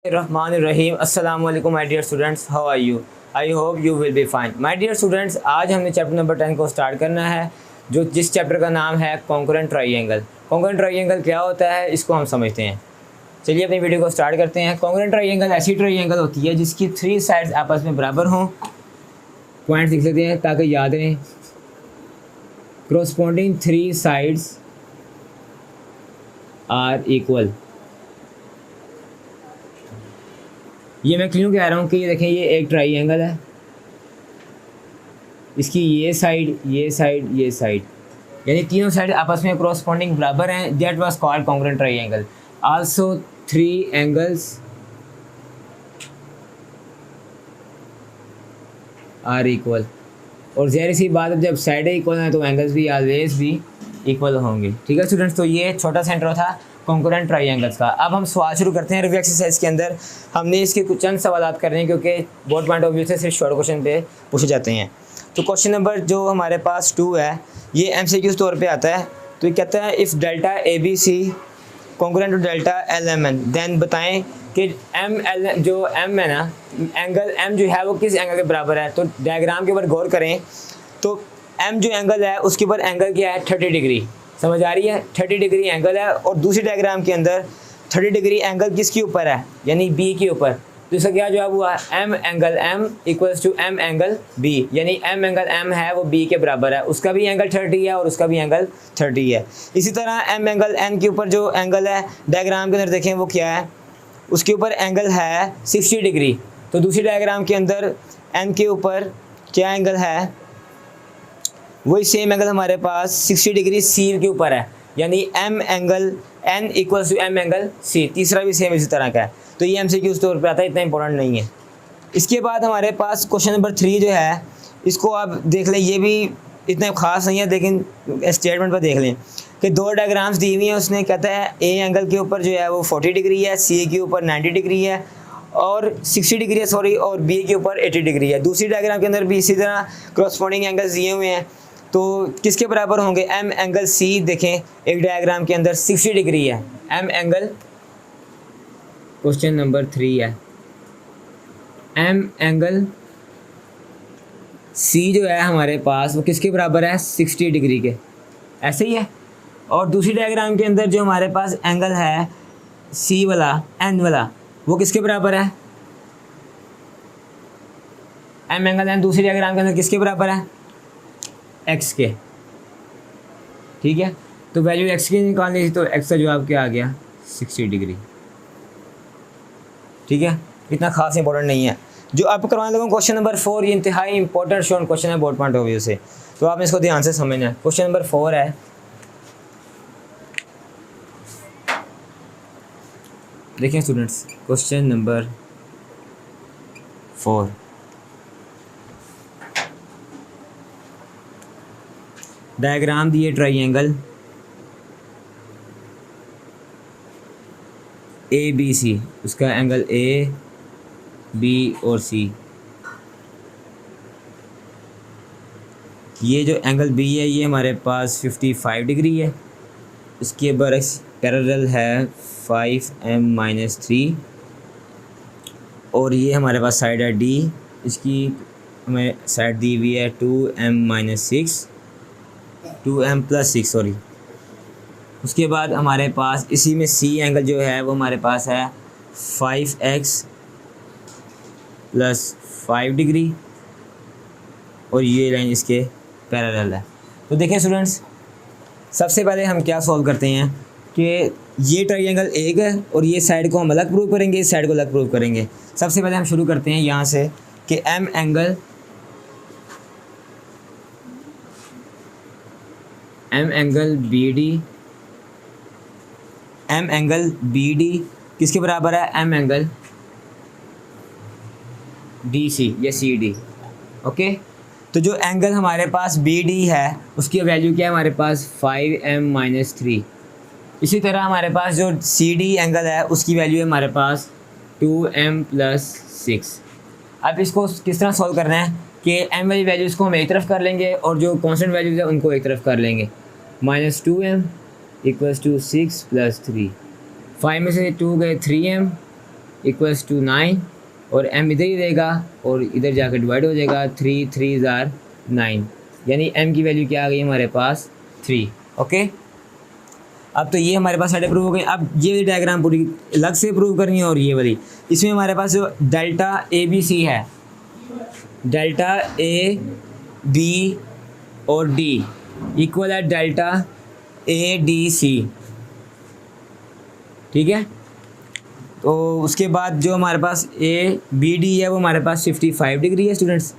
Rahmanir-Rahim. Assalamu alaikum my dear students, how are you? I hope you will be fine. My dear students, आज हमने chapter number 10 को start करना है जो जिस चैप्टर का नाम है कॉन्करेंट ट्राइंगल। कॉन्करेंट ट्राइंगल क्या होता है इसको हम समझते हैं। चलिए अपनी वीडियो को स्टार्ट करते हैं। कॉन्करेंट ट्राइंगल ऐसी ट्राइंगल होती है जिसकी 3 साइड्स आपस में बराबर हों। पॉइंट लिख लेते हैं ताकि याद रहें। corresponding 3 sides are equal। ये मैं क्यों कह रहा हूँ कि ये देखें, ये एक ट्राइंगल है, इसकी ये साइड, ये साइड, ये साइड, यानी तीनों साइड आपस में corresponding बराबर हैं। That was called congruent triangle. Also 3 angles are equal. और ज़ाहिर सी बात है जब साइडें इक्वल हैं तो एंगल्स भी ऑलवेज भी इक्वल होंगे। ठीक है स्टूडेंट्स, तो ये छोटा सेंटर था कॉन्करेंट ट्राइंगल्स का। अब हम सवाल शुरू करते हैं। रिव्यू एक्सरसाइज के अंदर हमने इसके कुछ चंद सवाल करने हैं क्योंकि बोर्ड पॉइंट ऑफ व्यू से सिर्फ शॉर्ट क्वेश्चन पे पूछे जाते हैं। तो क्वेश्चन नंबर जो हमारे पास 2 है ये MCQ तौर पे आता है। तो ये कहता है if delta ABC congruent to delta LMN then बताएं कि ML जो M है ना, एंगल M जो है वो किस एंगल के बराबर है। तो डायग्राम के ऊपर गौर करें तो M जो एंगल है उसके ऊपर एंगल क्या है, 30 डिग्री। समझ आ रही है, 30 डिग्री एंगल है। और दूसरी डायग्राम के अंदर 30 डिग्री एंगल किसके ऊपर है, यानी B के ऊपर। तो इसका क्या जवाब हुआ, M angle M equals to M angle B, यानी M एंगल M है वो B के बराबर है। उसका भी एंगल 30 है और उसका भी एंगल 30 है। इसी तरह M एंगल N के ऊपर जो एंगल है डायग्राम के अंदर देखें वो क्या है, उसके ऊपर एंगल है 60 डिग्री। तो दूसरी डायग्राम के अंदर N के ऊपर क्या एंगल है, वही सेम एंगल हमारे पास 60 डिग्री C के ऊपर है, यानी M angle N equals to M angle C। तीसरा भी सेम इसी तरह का है। तो ये MCQ तौर पर आता है, इतना इंपॉर्टेंट नहीं है। इसके बाद हमारे पास क्वेश्चन नंबर 3 जो है इसको आप देख लें, ये भी इतना खास नहीं है लेकिन स्टेटमेंट पर देख लें कि 2 डायग्राम्स दी हुई हैं। उसने कहता है A एंगल के ऊपर जो है वो 40 डिग्री है, C के ऊपर 90 डिग्री है और 60 डिग्री है सॉरी, और B के ऊपर 80 डिग्री है। दूसरी डायग्राम के अंदर भी इसी तरह क्रॉसपोंडिंग एंगल्स दिए हुए हैं। तो किसके बराबर होंगे, M एंगल C देखें एक डायग्राम के अंदर 60 डिग्री है। M एंगल, क्वेश्चन नंबर 3 है, M एंगल C जो है हमारे पास वो किसके बराबर है, 60 डिग्री के, ऐसे ही है। और दूसरी डायग्राम के अंदर जो हमारे पास एंगल है C वाला, N वाला, वो किसके बराबर है, M एंगल N दूसरी डायग्राम के अंदर किसके बराबर है, X के। ठीक है, तो वैल्यू X की निकालनी थी तो X का जवाब क्या आ गया, 60 डिग्री। ठीक है, इतना खास इंपॉर्टेंट नहीं है। जो आप करवाने लगा क्वेश्चन नंबर 4, ये इंतहाई इंपॉर्टेंट शॉर्ट क्वेश्चन है बोर्ड पॉइंट ऑफ व्यू से, तो आपने इसको ध्यान से समझना है। क्वेश्चन नंबर 4 है, देखिए स्टूडेंट्स, क्वेश्चन नंबर 4 डायग्राम दिए ट्राइंगल ABC, उसका एंगल A, B और C। ये जो एंगल B है ये हमारे पास 55 डिग्री है, इसके बरक्स पैरेलल है 5m-3, और ये हमारे पास साइड है D, इसकी हमें साइड दी हुई है 2m-6, 2m+6 सॉरी। उसके बाद हमारे पास इसी में C एंगल जो है वो हमारे पास है 5x + 5 डिग्री, और ये लाइन इसके पैरेलल है। तो देखें स्टूडेंट्स, सबसे पहले हम क्या सॉल्व करते हैं कि ये ट्राइंगल एक है और ये साइड को हम अलग प्रूव करेंगे, इस साइड को अलग प्रूव करेंगे। सबसे पहले हम शुरू करते हैं यहाँ से कि M एंगल BD किसके बराबर है, M एंगल DC या CD। ओके, तो जो एंगल हमारे पास BD है उसकी वैल्यू क्या है हमारे पास, 5m-3। इसी तरह हमारे पास जो CD एंगल है उसकी वैल्यू है हमारे पास 2m+6। अब इसको किस तरह सॉल्व करना है कि M वाली वैल्यूज़ को हम एक तरफ कर लेंगे और जो कॉन्स्टेंट वैल्यूज़ है उनको एक तरफ कर लेंगे। -2m = 6 + 3, 5 में से 2 गए 3m इक्वल्स टू 9 और m इधर ही रहेगा और इधर जाकर डिवाइड हो जाएगा, 3 3 जार 9, यानी m की वैल्यू क्या आ गई हमारे पास 3। ओके, अब तो ये हमारे पास साइड प्रूव हो गई। अब ये वाली डायग्राम पूरी अलग से प्रूव करनी है और ये वाली, इसमें हमारे पास जो डेल्टा ए बी सी है, डेल्टा ए बी और डी इक्वल है डेल्टा ए डी सी, ठीक है। तो उसके बाद जो हमारे पास ए बी डी है वो हमारे पास 55 डिग्री है स्टूडेंट्स,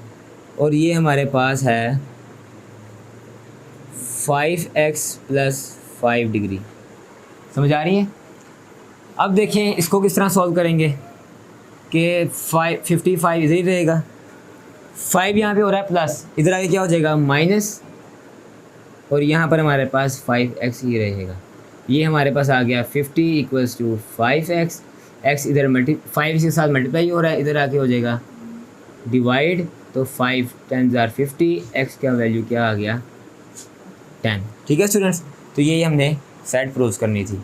और ये हमारे पास है 5x + 5 डिग्री। समझ आ रही है? अब देखें इसको किस तरह सॉल्व करेंगे कि 55 इधर ही रहेगा, 5 यहाँ पे हो रहा है प्लस, इधर आगे क्या हो जाएगा माइनस, और यहाँ पर हमारे पास 5x ही रहेगा। ये हमारे पास आ गया 50 = 5x, x इधर 5 के साथ मल्टीप्लाई हो रहा है, इधर आके हो जाएगा डिवाइड, तो 5 10 * 50, x का वैल्यू क्या आ गया 10। ठीक है स्टूडेंट्स, तो ये हमने साइड प्रूव करनी थी।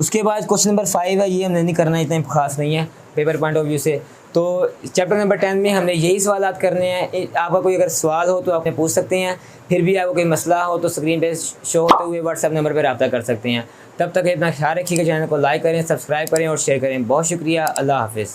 उसके बाद क्वेश्चन नंबर 5 है, ये हमने नहीं करना, इतना खास नहीं है पेपर पॉइंट ऑफ व्यू से। तो चैप्टर नंबर 10 में हमने यही सवाल करने हैं। आपका कोई अगर सवाल हो तो आप पूछ सकते हैं, फिर भी आपको कोई मसला हो तो स्क्रीन पे शो होते हुए व्हाट्सएप नंबर पर रब्ता कर सकते हैं। तब तक अपना ख्याल रखिएगा, चैनल को लाइक करें, सब्सक्राइब करें और शेयर करें। बहुत शुक्रिया, अल्लाह हाफिज़।